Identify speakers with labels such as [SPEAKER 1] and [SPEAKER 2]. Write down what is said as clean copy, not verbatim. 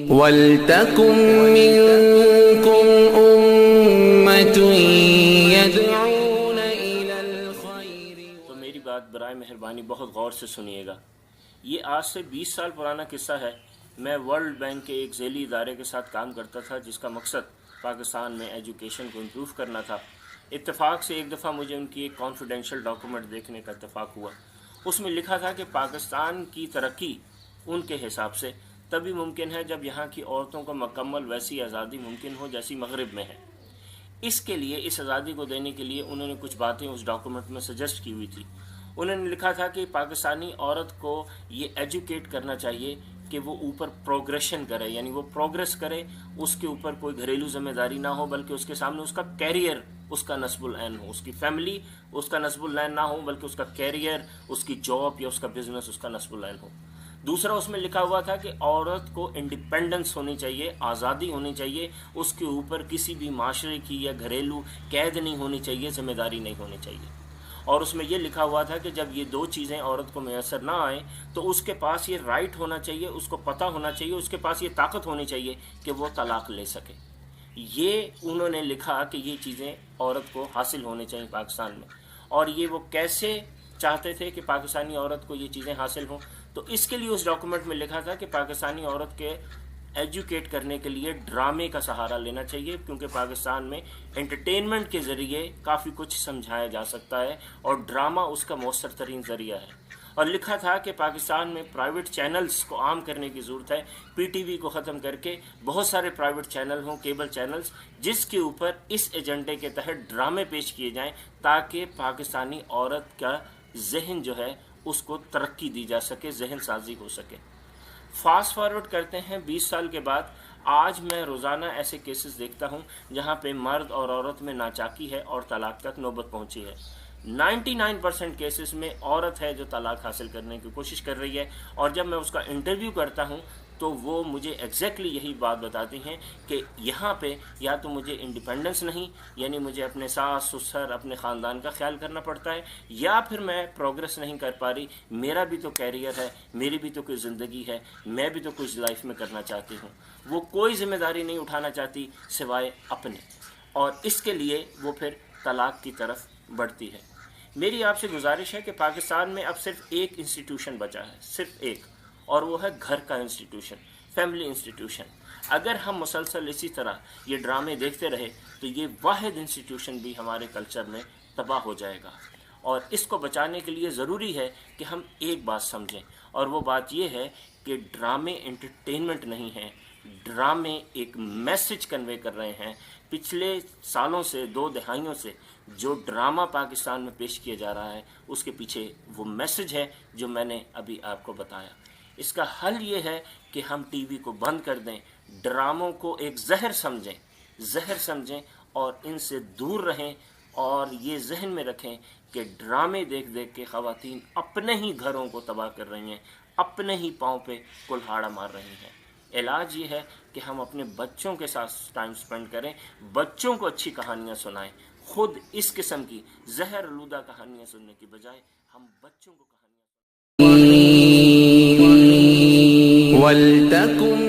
[SPEAKER 1] وَلْتَكُن مِّنكُمْ أُمَّةٌ يَدْعُونَ إِلَى الْخَيْرِ.
[SPEAKER 2] تو میری بات برائے مہربانی بہت غور سے سنیے گا. یہ آج سے 20 سال پرانا قصہ ہے. میں ورلڈ بینک کے ایک ذیلی ادارے کے ساتھ کام کرتا تھا جس کا مقصد پاکستان میں ایجوکیشن کو امپروو کرنا تھا. اتفاق سے ایک دفعہ مجھے ان کی ایک کانفیڈینشیل ڈاکومنٹ دیکھنے کا اتفاق ہوا. اس میں لکھا تھا کہ پاکستان کی ترقی ان کے حساب سے تبھی ممکن ہے جب یہاں کی عورتوں کو مکمل ویسی آزادی ممکن ہو جیسی مغرب میں ہے. اس کے لیے اس آزادی کو دینے کے لیے انہوں نے کچھ باتیں اس ڈاکومنٹ میں سجیسٹ کی ہوئی تھی. انہوں نے لکھا تھا کہ پاکستانی عورت کو یہ ایجوکیٹ کرنا چاہیے کہ وہ اوپر پروگریشن کرے، یعنی وہ پروگریس کرے، اس کے اوپر کوئی گھریلو ذمہ داری نہ ہو بلکہ اس کے سامنے اس کا کیریئر اس کا نصب العین ہو، اس کی فیملی اس کا نصب العین نہ ہو بلکہ اس کا کیریئر، اس کی جاب یا اس کا بزنس اس کا نصب العین ہو. دوسرا اس میں لکھا ہوا تھا کہ عورت کو انڈیپینڈنس ہونی چاہیے، آزادی ہونی چاہیے، اس کے اوپر کسی بھی معاشرے کی یا گھریلو قید نہیں ہونی چاہیے، ذمہ داری نہیں ہونی چاہیے. اور اس میں یہ لکھا ہوا تھا کہ جب یہ دو چیزیں عورت کو میسر نہ آئیں تو اس کے پاس یہ رائٹ ہونا چاہیے، اس کو پتہ ہونا چاہیے، اس کے پاس یہ طاقت ہونی چاہیے کہ وہ طلاق لے سکے. یہ انہوں نے لکھا کہ یہ چیزیں عورت کو حاصل ہونی چاہیے پاکستان میں. اور یہ وہ کیسے چاہتے تھے کہ پاکستانی عورت کو یہ چیزیں حاصل ہوں. تو اس کے لیے اس ڈاکومنٹ میں لکھا تھا کہ پاکستانی عورت کے ایجوکیٹ کرنے کے لیے ڈرامے کا سہارا لینا چاہیے، کیونکہ پاکستان میں انٹرٹینمنٹ کے ذریعے کافی کچھ سمجھایا جا سکتا ہے اور ڈرامہ اس کا مؤثر ترین ذریعہ ہے. اور لکھا تھا کہ پاکستان میں پرائیویٹ چینلز کو عام کرنے کی ضرورت ہے، پی ٹی وی کو ختم کر کے بہت سارے پرائیویٹ چینل ہوں، کیبل چینلز، جس کے اوپر اس ایجنڈے کے تحت ڈرامے پیش کیے جائیں تاکہ پاکستانی عورت کا ذہن جو ہے اس کو ترقی دی جا سکے، ذہن سازی ہو سکے. فاسٹ فارورڈ کرتے ہیں 20 سال کے بعد. آج میں روزانہ ایسے کیسز دیکھتا ہوں جہاں پہ مرد اور عورت میں ناچاکی ہے اور طلاق تک نوبت پہنچی ہے. 99% کیسز میں عورت ہے جو طلاق حاصل کرنے کی کوشش کر رہی ہے، اور جب میں اس کا انٹرویو کرتا ہوں تو وہ مجھے ایگزیکٹلی یہی بات بتاتی ہیں کہ یہاں پہ یا تو مجھے انڈیپینڈنس نہیں، یعنی مجھے اپنے ساس سسر اپنے خاندان کا خیال کرنا پڑتا ہے، یا پھر میں پروگریس نہیں کر پا رہی، میرا بھی تو کیریئر ہے، میری بھی تو کوئی زندگی ہے، میں بھی تو کچھ لائف میں کرنا چاہتی ہوں. وہ کوئی ذمہ داری نہیں اٹھانا چاہتی سوائے اپنے، اور اس کے لیے وہ پھر طلاق کی طرف بڑھتی ہے. میری آپ سے گزارش ہے کہ پاکستان میں اب صرف ایک انسٹیٹیوشن بچا ہے، صرف ایک، اور وہ ہے گھر کا انسٹیٹیوشن، فیملی انسٹیٹیوشن. اگر ہم مسلسل اسی طرح یہ ڈرامے دیکھتے رہے تو یہ واحد انسٹیٹیوشن بھی ہمارے کلچر میں تباہ ہو جائے گا. اور اس کو بچانے کے لیے ضروری ہے کہ ہم ایک بات سمجھیں، اور وہ بات یہ ہے کہ ڈرامے انٹرٹینمنٹ نہیں ہیں، ڈرامے ایک میسج کنوے کر رہے ہیں. پچھلے سالوں سے، 2 دہائیوں سے جو ڈرامہ پاکستان میں پیش کیا جا رہا ہے اس کے پیچھے وہ میسج ہے جو میں نے ابھی آپ کو بتایا. اس کا حل یہ ہے کہ ہم ٹی وی کو بند کر دیں، ڈراموں کو ایک زہر سمجھیں اور ان سے دور رہیں، اور یہ ذہن میں رکھیں کہ ڈرامے دیکھ دیکھ کے خواتین اپنے ہی گھروں کو تباہ کر رہی ہیں، اپنے ہی پاؤں پہ کلہاڑا مار رہی ہیں. علاج یہ ہے کہ ہم اپنے بچوں کے ساتھ ٹائم سپینڈ کریں، بچوں کو اچھی کہانیاں سنائیں. خود اس قسم کی زہر آلودہ کہانیاں سننے کی بجائے ہم بچوں کو
[SPEAKER 1] وَلْتَكُن